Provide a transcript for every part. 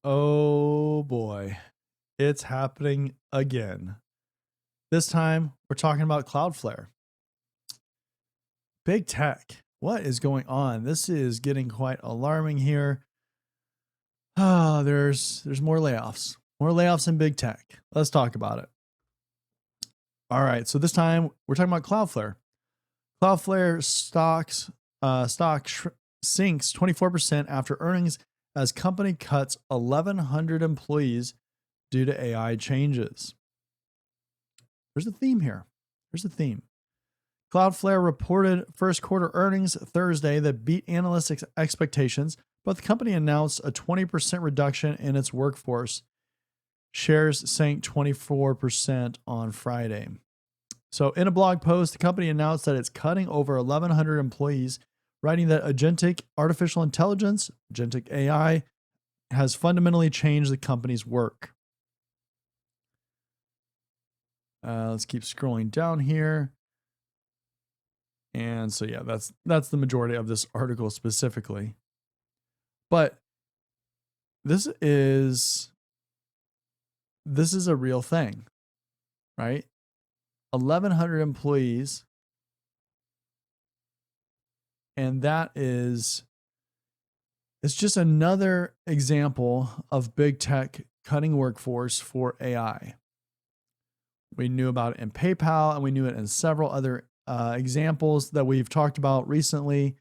Oh boy, it's happening again. This time, we're talking about Cloudflare. Big tech. What is going on? This is getting quite alarming here. There's more layoffs. More layoffs in big tech. Let's talk about it. All right, so this time we're talking about Cloudflare. Cloudflare sinks 24% after earnings as company cuts 1,100 employees due to AI changes. There's a theme here. There's a theme. Cloudflare reported first quarter earnings Thursday that beat analysts' expectations, but the company announced a 20% reduction in its workforce. Shares sank 24% on Friday. So, in a blog post, the company announced that it's cutting over 1,100 employees, writing that agentic artificial intelligence, agentic AI, has fundamentally changed the company's work. Let's keep scrolling down here. And so yeah, that's the majority of this article specifically. But this is a real thing, right? 1,100 employees, and it's just another example of big tech cutting workforce for AI. We knew about it in PayPal, and we knew it in several other examples that we've talked about recently.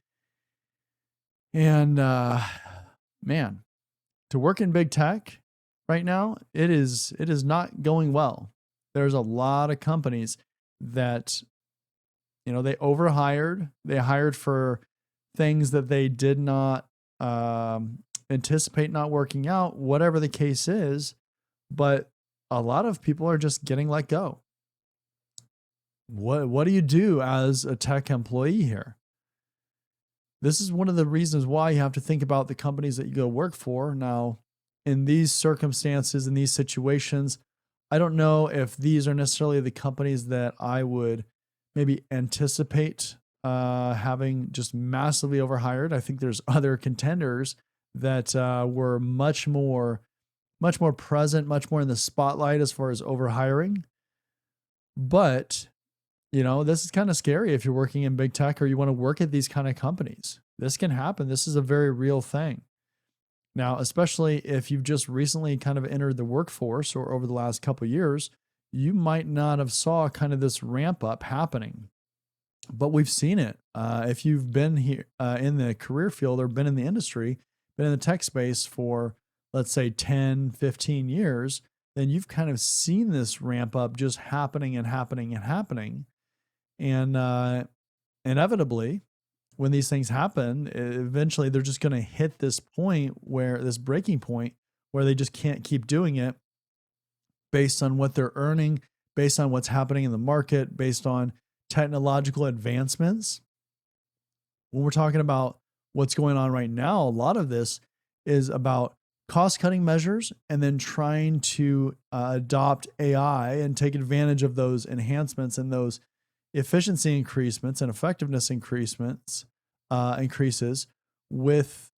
And man, to work in big tech right now, it is not going well. There's a lot of companies that they overhired. They hired for things that they did not anticipate not working out, whatever the case is. But a lot of people are just getting let go. What do you do as a tech employee here? This is one of the reasons why you have to think about the companies that you go work for. Now, in these circumstances, in these situations, I don't know if these are necessarily the companies that I would maybe anticipate having just massively overhired. I think there's other contenders that were much more present, much more in the spotlight as far as overhiring. But this is kind of scary if you're working in big tech or you want to work at these kind of companies. This can happen. This is a very real thing. Now, especially if you've just recently kind of entered the workforce or over the last couple of years, you might not have saw kind of this ramp up happening. But we've seen it. If you've been here in the career field or been in the industry, been in the tech space for, let's say, 10, 15 years, then you've kind of seen this ramp up just happening and happening and happening. And inevitably, when these things happen, eventually they're just going to hit this breaking point where they just can't keep doing it based on what they're earning, based on what's happening in the market, based on technological advancements. When we're talking about what's going on right now, a lot of this is about cost-cutting measures and then trying to adopt AI and take advantage of those enhancements and those efficiency increasements and effectiveness increases with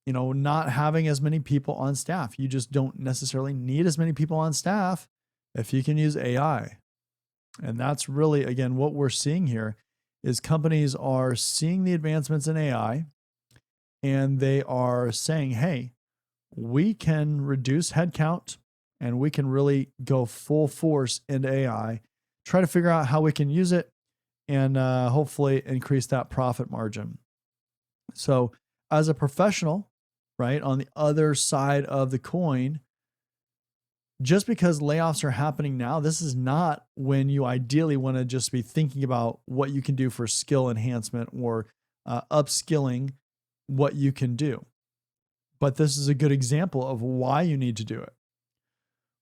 not having as many people on staff. You just don't necessarily need as many people on staff if you can use AI. And that's really, again, what we're seeing here is companies are seeing the advancements in AI and they are saying, hey, we can reduce headcount and we can really go full force into AI, try to figure out how we can use it and hopefully increase that profit margin. So as a professional, right, on the other side of the coin, just because layoffs are happening now, this is not when you ideally want to just be thinking about what you can do for skill enhancement or upskilling what you can do. But this is a good example of why you need to do it.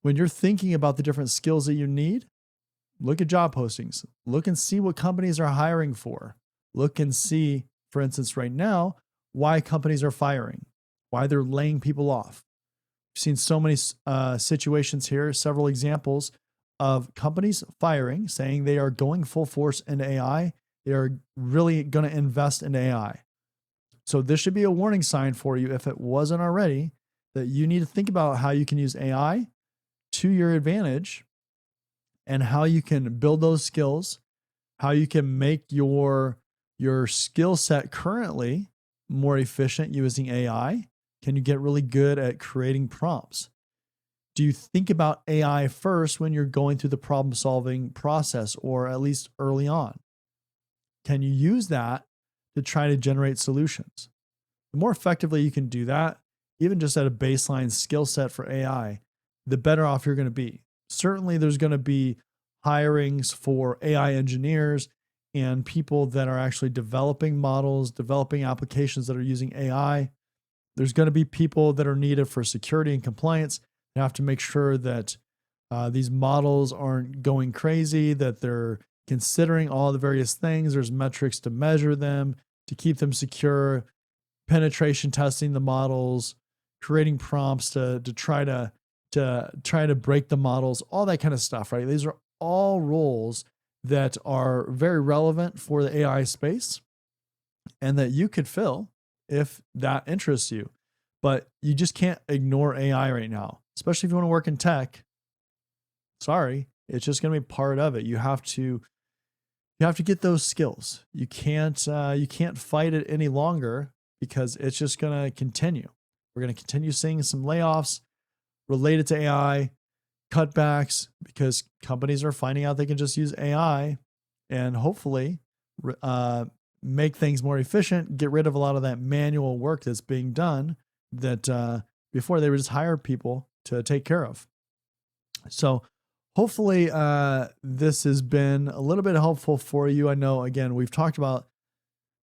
When you're thinking about the different skills that you need, look at job postings. Look and see what companies are hiring for. Look and see, for instance, right now, why companies are firing, why they're laying people off. We've seen so many situations here, several examples of companies firing, saying they are going full force into AI. They are really going to invest in AI. So this should be a warning sign for you, if it wasn't already, that you need to think about how you can use AI to your advantage and how you can build those skills, how you can make your skill set currently more efficient using AI. Can you get really good at creating prompts? Do you think about AI first when you're going through the problem solving process, or at least early on? Can you use that to try to generate solutions? The more effectively you can do that, even just at a baseline skill set for AI, the better off you're going to be. Certainly, there's going to be hirings for AI engineers and people that are actually developing models, developing applications that are using AI. There's going to be people that are needed for security and compliance. You have to make sure that these models aren't going crazy, that they're considering all the various things. There's metrics to measure them, to keep them secure, penetration testing the models, creating prompts to try to break the models, all that kind of stuff, right? These are all roles that are very relevant for the AI space and that you could fill if that interests you. But you just can't ignore AI right now, especially if you want to work in tech. Sorry, it's just going to be part of it. You have to get those skills. You can't fight it any longer because it's just going to continue. We're going to continue seeing some layoffs related to AI, cutbacks, because companies are finding out they can just use AI and hopefully make things more efficient, get rid of a lot of that manual work that's being done that before they would just hire people to take care of. So hopefully this has been a little bit helpful for you. I know, again, we've talked about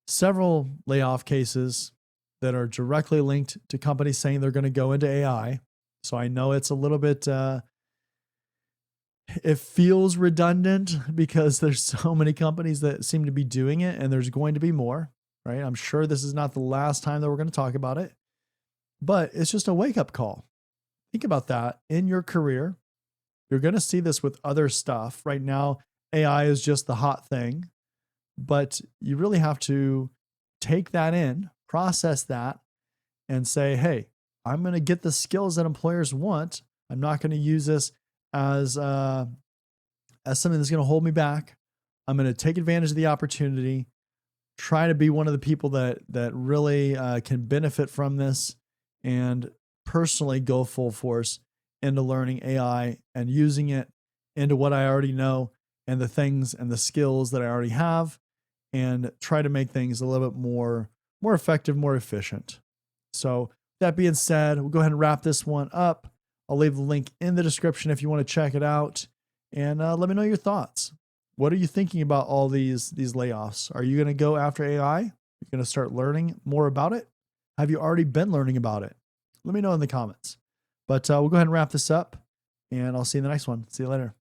several layoff cases that are directly linked to companies saying they're going to go into AI. So I know it's a little bit, it feels redundant because there's so many companies that seem to be doing it, and there's going to be more, right? I'm sure this is not the last time that we're going to talk about it, but it's just a wake-up call. Think about that in your career. You're going to see this with other stuff. Right now, AI is just the hot thing, but you really have to take that in, process that, and say, hey, I'm going to get the skills that employers want. I'm not going to use this as something that's going to hold me back. I'm going to take advantage of the opportunity, try to be one of the people that really can benefit from this, and personally go full force into learning AI and using it into what I already know and the things and the skills that I already have, and try to make things a little bit more effective, more efficient. So that being said, we'll go ahead and wrap this one up. I'll leave the link in the description if you want to check it out, and let me know your thoughts. What are you thinking about all these layoffs? Are you going to go after AI? You're going to start learning more about it? Have you already been learning about it? Let me know in the comments. But we'll go ahead and wrap this up, and I'll see you in the next one. See you later.